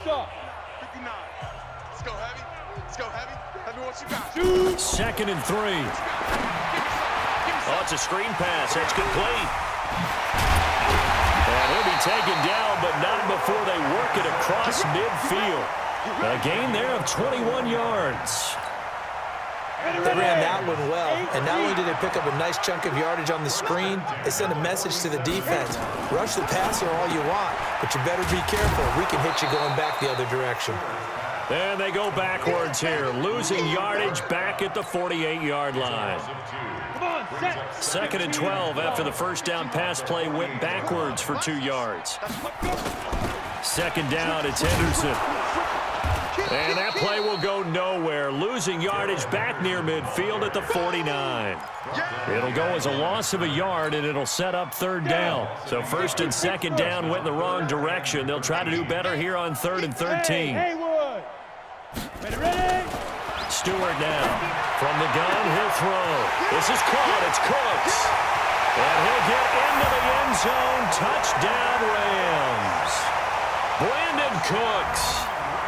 59. Let's go heavy. Let's go heavy. Heavy what you got. 2nd and 3. Oh, it's a screen pass. That's complete. And he'll be taken down, but not before they work it across midfield. A gain there of 21 yards. They ran that one well, and not only did they pick up a nice chunk of yardage on the screen, they sent a message to the defense. Rush the passer all you want, but you better be careful. We can hit you going back the other direction. And they go backwards here, losing yardage back at the 48-yard line. 2nd and 12 after the first down pass play went backwards for 2 yards. 2nd down, it's Henderson. And that play will go nowhere, losing yardage back near midfield at the 49. It'll go as a loss of a yard, and it'll set up 3rd down. So 1st and 2nd down went in the wrong direction. They'll try to do better here on 3rd and 13. Stewart now. From the gun, he'll throw. This is caught. It's Cooks. And he'll get into the end zone. Touchdown, Rams. Brandon Cooks.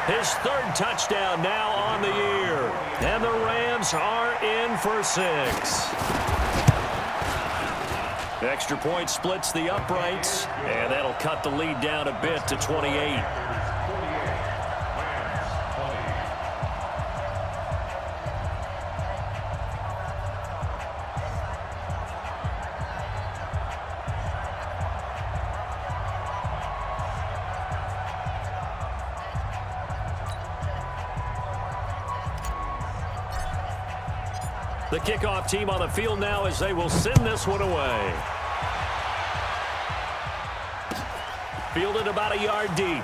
His 3rd touchdown now on the year. And the Rams are in for 6. Extra point splits the uprights. And that'll cut the lead down a bit to 28. The kickoff team on the field now as they will send this one away. Fielded about a yard deep.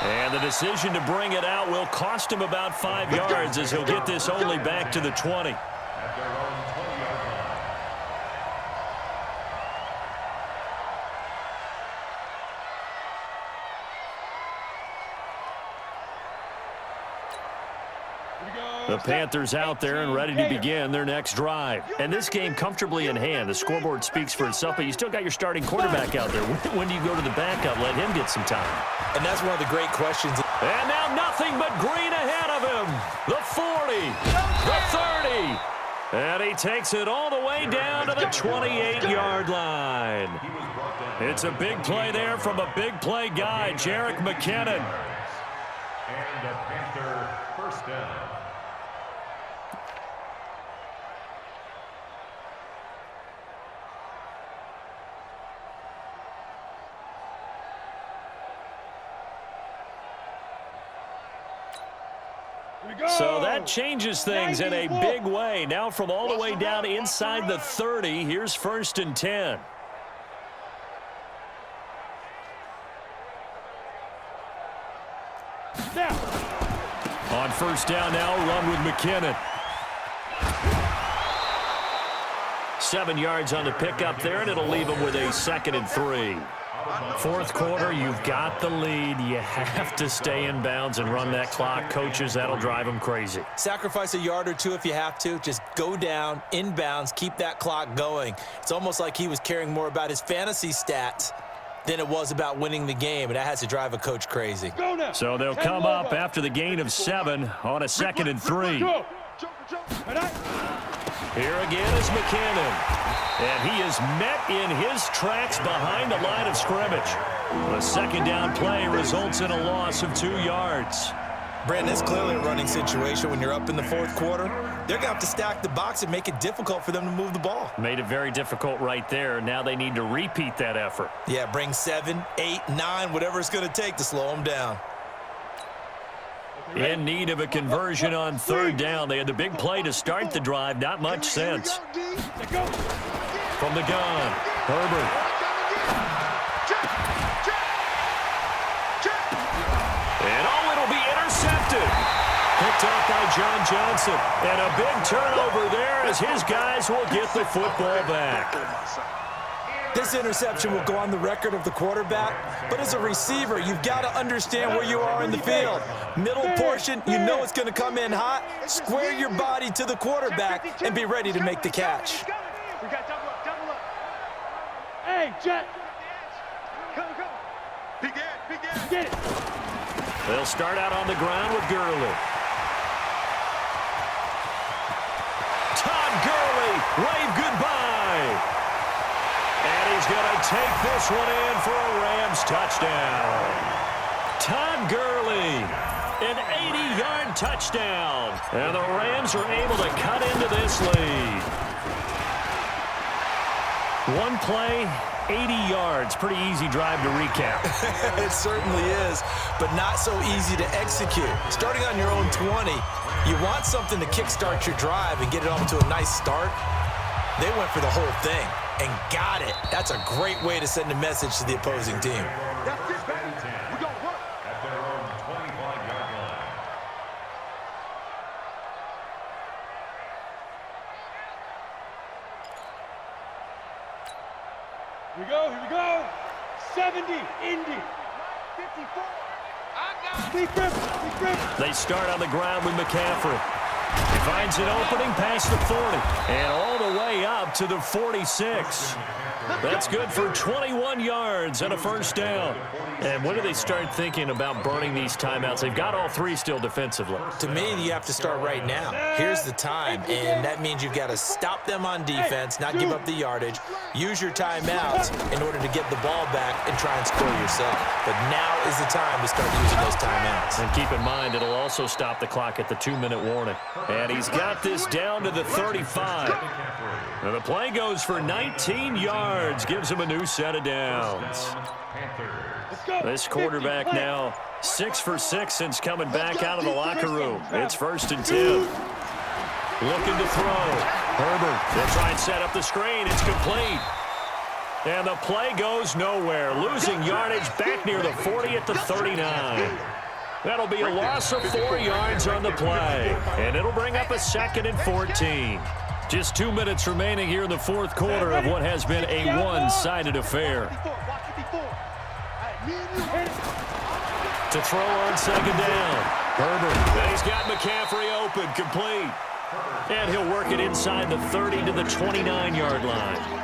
And the decision to bring it out will cost him about 5 yards as he'll get this only back to the 20. The Panthers out there and ready to begin their next drive. And this game comfortably in hand. The scoreboard speaks for itself, but you still got your starting quarterback out there. When do you go to the backup? Let him get some time. And that's one of the great questions. And now nothing but green ahead of him. The 40, the 30. And he takes it all the way down to the 28-yard line. It's a big play there from a big play guy, Jerick McKinnon. And the Panther first down. So that changes things in a big way. Now from all the way down inside the 30, here's 1st and 10. On 1st down now, run with McKinnon. 7 yards on the pickup there, and it'll leave him with a 2nd and 3. 4th quarter, you've got the lead. You have to stay in bounds and run that clock. Coaches, that'll drive them crazy. Sacrifice a yard or two if you have to. Just go down, in bounds, keep that clock going. It's almost like he was caring more about his fantasy stats than it was about winning the game, and that has to drive a coach crazy. So they'll come up after the gain of 7 on a 2nd and 3. Here again is McKinnon. And he is met in his tracks behind the line of scrimmage. The 2nd down play results in a loss of 2 yards. Brandon, it's clearly a running situation when you're up in the 4th quarter. They're going to have to stack the box and make it difficult for them to move the ball. Made it very difficult right there. Now they need to repeat that effort. Yeah, bring 7, 8, 9, whatever it's going to take to slow them down. In need of a conversion on 3rd down. They had the big play to start the drive. Not much sense. From the gun, Herbert. And it'll be intercepted. Picked off by John Johnson. And a big turnover there as his guys will get the football back. This interception will go on the record of the quarterback, but as a receiver, you've got to understand where you are in the field. Middle portion, you know it's going to come in hot. Square your body to the quarterback and be ready to make the catch. We got double up. Hey, Jet. Come. Begin. Get it. They'll start out on the ground with Gurley. Todd Gurley, wave goodbye. And he's going to take this one in for a Rams touchdown. Todd Gurley, an 80-yard touchdown. And the Rams are able to cut into this lead. One play, 80 yards. Pretty easy drive to recap. It certainly is, but not so easy to execute. Starting on your own 20, you want something to kickstart your drive and get it off to a nice start. They went for the whole thing and got it. That's a great way to send a message to the opposing team. That's it, baby. We're going to work. At their own 25-yard line. Here we go. 70, Indy. 54. I got it. Deep grip. They start on the ground with McCaffrey. He finds an opening past the 40 and all the way up to the 46. That's good for 21 yards and a first down. And when do they start thinking about burning these timeouts? They've got all three still defensively. To me, you have to start right now. Here's the time, and that means you've got to stop them on defense, not give up the yardage, use your timeouts in order to get the ball back and try and score yourself. But now is the time to start using those timeouts. And keep in mind, it'll also stop the clock at the 2-minute warning. And he's got this down to the 35. And the play goes for 19 yards, gives him a new set of downs. This quarterback now 6 for 6 since coming back out of the locker room. It's 1st and 10. Looking to throw. Herbert will try and set up the screen. It's complete. And the play goes nowhere. Losing yardage back near the 40 at the 39. That'll be a loss of 4 yards on the play. And it'll bring up a 2nd and 14. Just 2 minutes remaining here in the fourth quarter of what has been a one-sided affair. To throw on 2nd down. Herbert. And he's got McCaffrey open, complete. And he'll work it inside the 30 to the 29-yard line.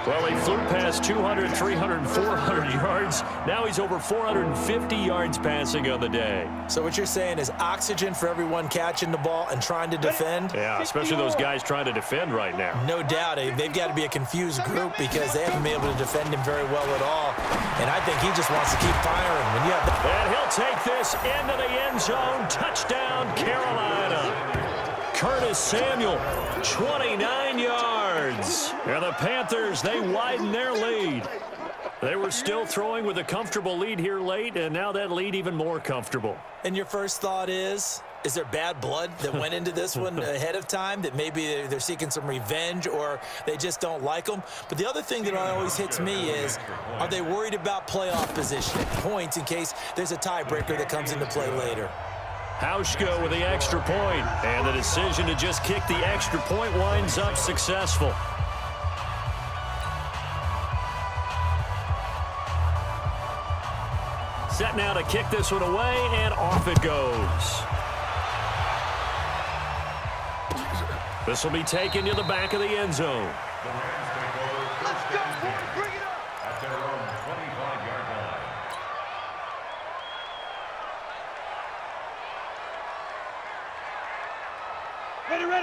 Well, he flew past 200, 300, 400 yards. Now he's over 450 yards passing on the day. So what you're saying is oxygen for everyone catching the ball and trying to defend? Yeah, especially those guys trying to defend right now. No doubt. They've got to be a confused group because they haven't been able to defend him very well at all. And I think he just wants to keep firing. When you have and he'll take this into the end zone. Touchdown, Carolina. Curtis Samuel, 29 yards. And the Panthers, they widen their lead. They were still throwing with a comfortable lead here late, and now that lead even more comfortable. And your first thought is there bad blood that went into this one ahead of time, that maybe they're seeking some revenge or they just don't like them? But the other thing that always hits me is, are they worried about playoff positioning, points in case there's a tiebreaker that comes into play later? Hauschka with the extra point, and the decision to just kick the extra point winds up successful. Set now to kick this one away, and off it goes. This will be taken to the back of the end zone. Let's go, boy. Bring it up. At their own 25-yard line.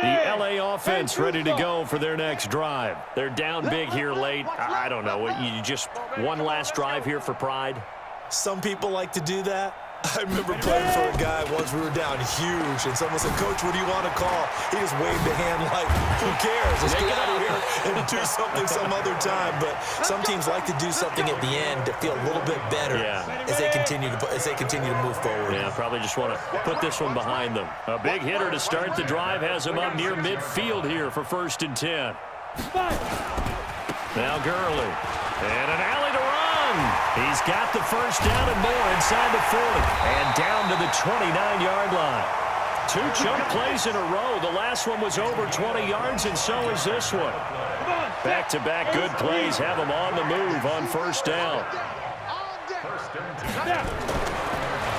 The LA offense ready to go for their next drive. They're down big here late. I don't know. You just one last drive here for pride? Some people like to do that. I remember playing for a guy once. We were down huge, and someone said, "Coach, what do you want to call?" He just waved a hand like, who cares? Let's get out of here and do something some other time. But some teams like to do something at the end to feel a little bit better as they continue to move forward. Yeah, probably just want to put this one behind them. A big hitter to start the drive has him up near midfield here for 1st and 10. Now Gurley. And an alley to run. He's got the first down and more inside the 40. And down to the 29-yard line. 2 chunk plays in a row. The last one was over 20 yards, and so is this one. Back-to-back good plays have them on the move on 1st down.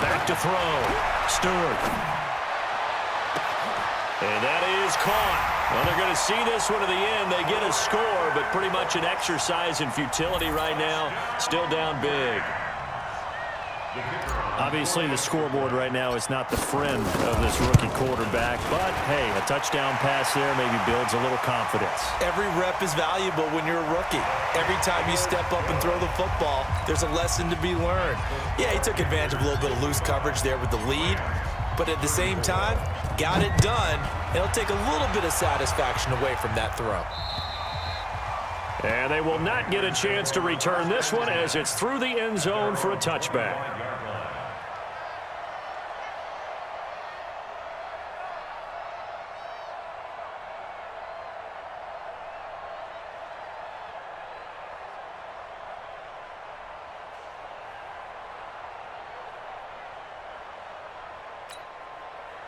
Back to throw. Stewart. And that is caught. Well, they're going to see this one to the end. They get a score, but pretty much an exercise in futility right now. Still down big. Obviously, the scoreboard right now is not the friend of this rookie quarterback, but, hey, a touchdown pass there maybe builds a little confidence. Every rep is valuable when you're a rookie. Every time you step up and throw the football, there's a lesson to be learned. Yeah, he took advantage of a little bit of loose coverage there with the lead, but at the same time, got it done. It'll take a little bit of satisfaction away from that throw. And they will not get a chance to return this one as it's through the end zone for a touchback.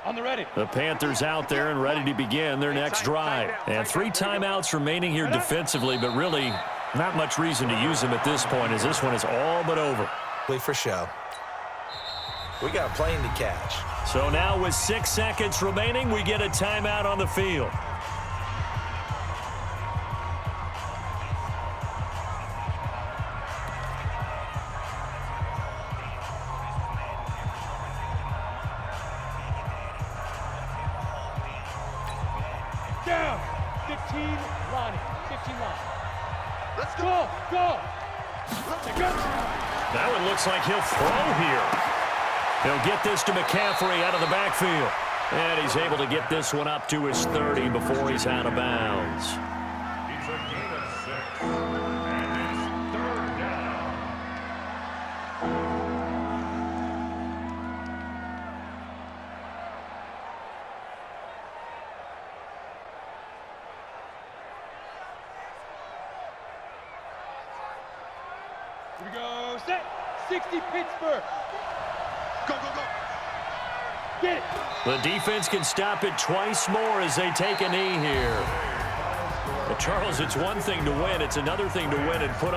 On the ready. The Panthers out there and ready to begin their next drive. And 3 timeouts remaining here defensively, but really not much reason to use them at this point as this one is all but over. Play for show. We got a plane to catch. So now with 6 seconds remaining, we get a timeout on the field. Down. 15 line. 15 line. Let's go. Go. That one looks like he'll throw here. He'll get this to McCaffrey out of the backfield. And he's able to get this one up to his 30 before he's out of bounds. It's a gain of 6. And it's 3rd down. Here we go. Set. 60 Pittsburgh. Go, go, go. Get it. The defense can stop it twice more as they take a knee here. But Charles, it's one thing to win. It's another thing to win and put